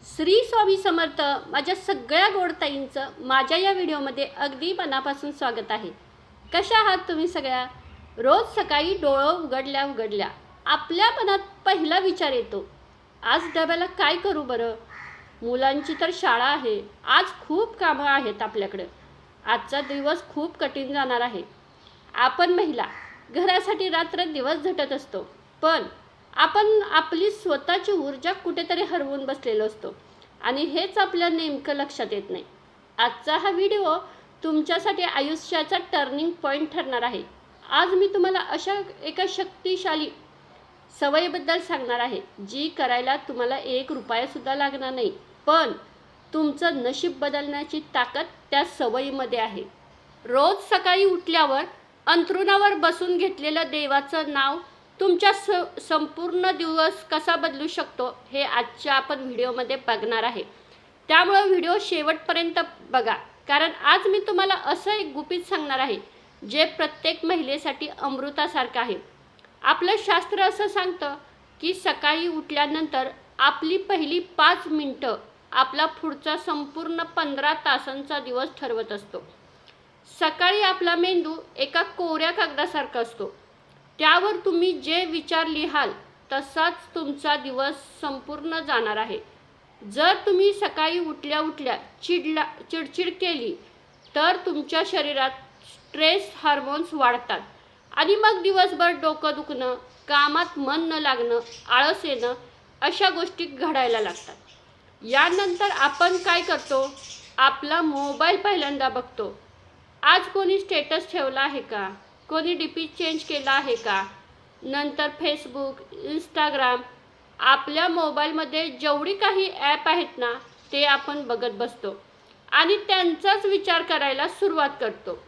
श्री स्वामी समर्थ. माझ्या सगळ्या गोडताईंचं माझ्या या व्हिडिओमध्ये अगदी मनापासून स्वागत आहे. कशा आहात तुम्ही सगळ्या? रोज सकाळी डोळं उघडल्या उघडल्या आपल्या मनात पहिला विचार येतो, आज डब्याला काय करू बरं? मुलांची तर शाळा आहे, आज खूप कामं आहेत आपल्याकडं, आजचा दिवस खूप कठीण जाणार आहे. आपण महिला घरासाठी रात्रंदिवस झटत असतो, पण आपण आपली स्वतःची ऊर्जा कुठेतरी हरवून बसलेलो असतो आणि हेच आपल्या नेमकं लक्षात येत नाही. आजचा हा व्हिडिओ तुमच्यासाठी आयुष्याचा टर्निंग पॉईंट ठरणार आहे. आज मी तुम्हाला अशा एका शक्तिशाली सवयीबद्दल सांगणार आहे, जी करायला तुम्हाला ₹1 लागणार नाही, पण तुमचं नशीब बदलण्याची ताकद त्या सवयीमध्ये आहे. रोज सकाळी उठल्यावर अंथरुणावर बसून घेतलेलं देवाचं नाव तुमच्या संपूर्ण दिवस कसा बदलू शकतो हे आजच्या आपण व्हिडिओमध्ये बघणार आहे. त्यामुळे व्हिडिओ शेवटपर्यंत बघा, कारण आज मी तुम्हाला असं एक गुपित सांगणार आहे जे प्रत्येक महिलेसाठी अमृतासारखं आहे. आपलं शास्त्र असं सांगतं की सकाळी उठल्यानंतर आपली पहिली 5 मिनटं आपला पुढचा संपूर्ण 15 तासांचा दिवस ठरवत असतो. सकाळी आपला मेंदू एका कोऱ्या कागदासारखा असतो, त्यावर तुम्ही जे विचार लिहाल तसाच तुमचा दिवस संपूर्ण जाणार आहे. जर तुम्ही सकाळी उठल्या उठल्या चिडचिड केली तर तुमच्या शरीरात स्ट्रेस हार्मोन्स वाढतात आणि मग दिवसभर डोकं दुखणं, कामात मन न लागणं, आळस येणं अशा गोष्टी घडायला लागतात. यानंतर आपण काय करतो? आपला मोबाईल पहिल्यांदा बघतो. आज कोणी स्टेटस ठेवला आहे का? कोणी डीपी चेंज केला आहे का? नंतर फेसबुक, इंस्टाग्राम, आपल्या मोबाईलमध्ये जेवढी काही ॲप आहेत ना, ते आपण बघत बसतो आणि त्यांचाच विचार करायला सुरुवात करतो,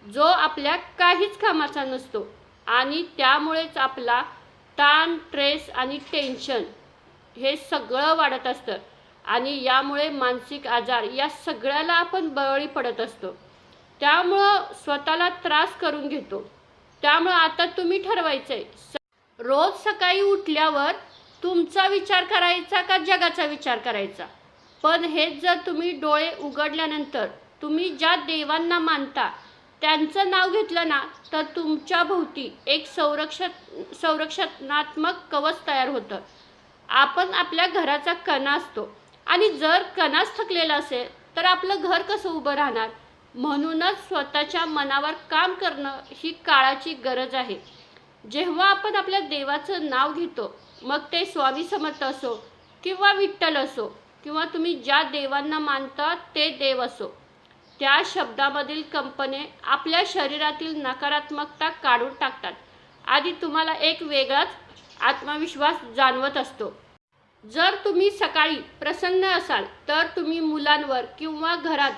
जो आपल्या काहीच कामाचा नसतो. आणि त्यामुळेच आपला ताण, स्ट्रेस आणि टेन्शन हे सगळं वाढत असतं आणि यामुळे मानसिक आजार या सगळ्याला आपण बळी पडत असतो. त्यामुळं स्वतःला त्रास करून घेतो. त्यामुळं आता तुम्ही ठरवायचं आहे, रोज सकाळी उठल्यावर तुमचा विचार करायचा का जगाचा विचार करायचा. पण हेच जर तुम्ही डोळे उघडल्यानंतर तुम्ही ज्या देवांना मानता त्यांचं नाव घेतलं ना, तर तुमच्या भोवती एक संरक्षणात्मक कवच तयार होतं. आपण आपल्या घराचा कणा असतो आणि जर कणाच थकलेला असेल तर आपलं घर कसं उभं राहणार? म्हणूनच स्वतःच्या मनावर काम करणं ही काळाची गरज आहे. जेव्हा आपण आपल्या देवाचं नाव घेतो, मग ते स्वामी समर्थ असो किंवा विठ्ठल असो किंवा तुम्ही ज्या देवांना मानता ते देव असो, त्या शब्दामधील कंपने आपल्या शरीरातील नकारात्मकता काढून टाकतात आणि तुम्हाला एक वेगळाच आत्मविश्वास जाणवत असतो. जर तुम्ही सकाळी प्रसन्न असाल तर तुम्ही मुलांवर किंवा घरात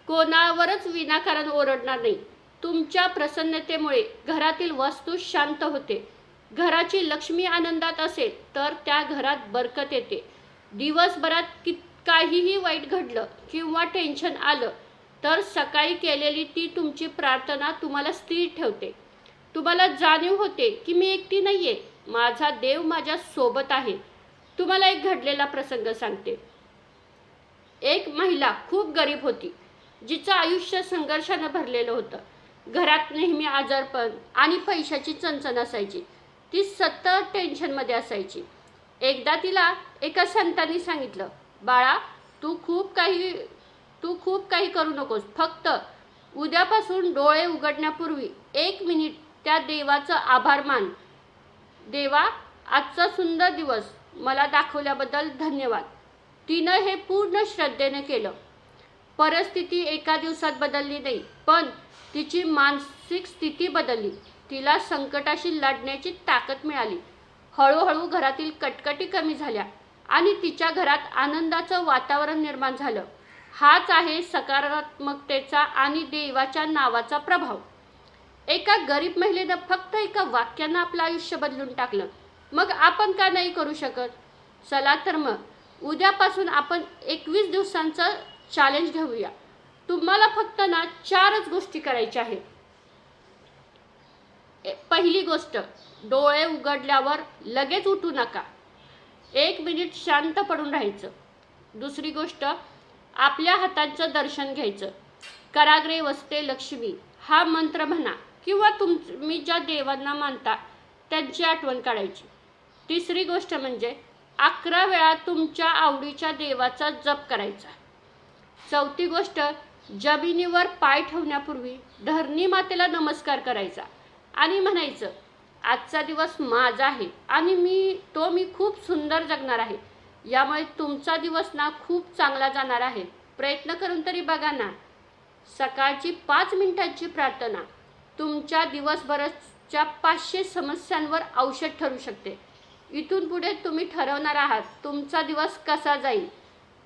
कोणावरच विनाकारण ओरडणार नाही. तुमच्या प्रसन्नतेमुळे घरातील वस्तू शांत होते. घराची लक्ष्मी आनंदात असेल तर त्या घरात बरकत येते. दिवसभरात काहीही वाईट घडलं किंवा टेन्शन आलं तर सकाळी केलेली ती तुमची प्रार्थना तुम्हाला स्थिर ठेवते. तुम्हाला जाणीव होते की मी एकटी नाही आहे, माझा देव माझ्या सोबत आहे. तुम्हाला एक घडलेला प्रसंग सांगते. एक महिला खूप गरीब होती, जिचं आयुष्य संघर्षानं भरलेलं होतं. घरात नेहमी आजारपण आणि पैशाची चणचण असायची. ती सतत टेन्शनमध्ये असायची. एकदा तिला एका संतांनी सांगितलं, बाळा, तू खूप काही करू नकोस, फक्त उद्यापासून डोळे उघडण्यापूर्वी 1 मिनिट त्या देवाचं आभार मान. देवा, आजचा सुंदर दिवस मला दाखवल्याबद्दल धन्यवाद. तिनं हे पूर्ण श्रद्धेनं केलं. परिस्थिती एका दिवसात बदलली नाही, पण तिची मानसिक स्थिती बदलली. तिला संकटाशी लढण्याची ताकद मिळाली. हळूहळू घरातील कटकटी कमी झाल्या आणि तिच्या घरात आनंदाचं वातावरण निर्माण झालं. हाच आहे सकारात्मकतेचा आणि देवाच्या नावाचा प्रभाव. एका गरीब महिलेनं फक्त एका वाक्यानं आपलं आयुष्य बदलून टाकलं. मग आपण का नाही करू शकत? चला तर मग उद्यापासून आपण 21 दिवसांचं चॅलेंज घेऊया. तुम्हाला फक्त ना 4च गोष्टी करायच्या आहेत. पहिली गोष्ट, डोळे उघडल्यावर लगेच उठू नका. 1 मिनिट शांत पडून राहायचं. दुसरी गोष्ट, आपल्या हातांचं दर्शन घ्यायचं. कराग्रे वसते लक्ष्मी हा मंत्र म्हणा किंवा तुम्ही ज्या देवांना मानता त्यांची आठवण काढायची. तिसरी गोष्ट म्हणजे 11 वेळा तुमच्या आवडीच्या देवाचा जप करायचा. चौथी गोष्ट, जमिनीवर पाय ठेवण्यापूर्वी धरणी मातेला नमस्कार करायचा आणि म्हणायचं, आजचा दिवस माझा आहे आणि मी खूप सुंदर जगणार आहे. यामुळे तुमचा दिवस ना खूप चांगला जाणार आहे. प्रयत्न करून तरी बघा ना. सकाळची 5 मिनिटांची प्रार्थना तुमच्या दिवसभराच्या 500 समस्यांवर औषध ठरू शकते. इथून पुढे तुम्ही ठरवणार आहात तुमचा दिवस कसा जाईल.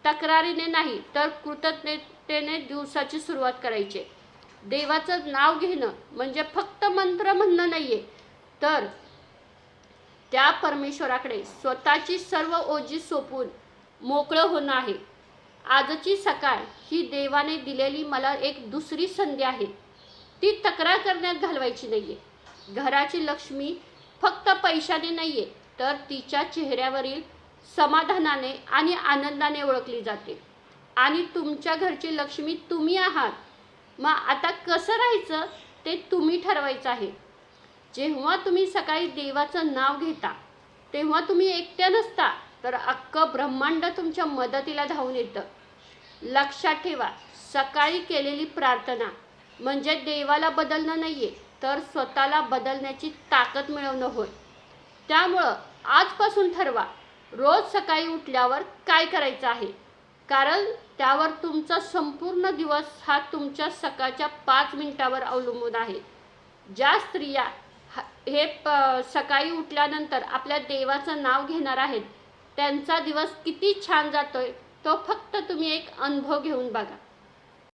तक्रारीने नाही तर कृतज्ञतेने दिवसाची सुरुवात करायची. देवाचं नाव घेणं म्हणजे फक्त मंत्र म्हणणं नाहीये, तर त्या परमेश्वराकडे स्वतःची सर्व ओझी सोपवून मोकळं होणं आहे. आजची सकाळ ही देवाने दिलेली मला एक दुसरी संधी आहे. ती तक्रार करण्यात घालवायची नाहीये. घराची लक्ष्मी फक्त पैशाने नाहीये, तर तिच्या चेहऱ्यावरील समाधानाने आणि आनंदाने ओळखली जाते. आणि तुमच्या घरची लक्ष्मी तुम्ही आहात. मग आता कसं राहायचं ते तुम्ही ठरवायचं आहे. जेव्हा तुम्ही सकाळी देवाचं नाव घेता तेव्हा तुम्ही एकट्या नसता, तर अख्खं ब्रह्मांड तुमच्या मदतीला धावून येतं. लक्षात ठेवा, सकाळी केलेली प्रार्थना म्हणजे देवाला बदलणं नाहीये, तर स्वतःला बदलण्याची ताकद मिळवणं होय. त्यामुळं आजपासून ठरवा रोज सकाळी उठल्यावर काय करायचं आहे, कारण त्यावर तुमचा संपूर्ण दिवस हा तुमच्या सकाळच्या 5 मिनिटावर अवलंबून आहे. ज्या स्त्रिया सकाळी उठल्यानंतर आपल्या देवाचं नाव घेणार आहेत त्यांचा दिवस किती छान जातोय तो फक्त तुम्ही एक अनुभव घेऊन बघा.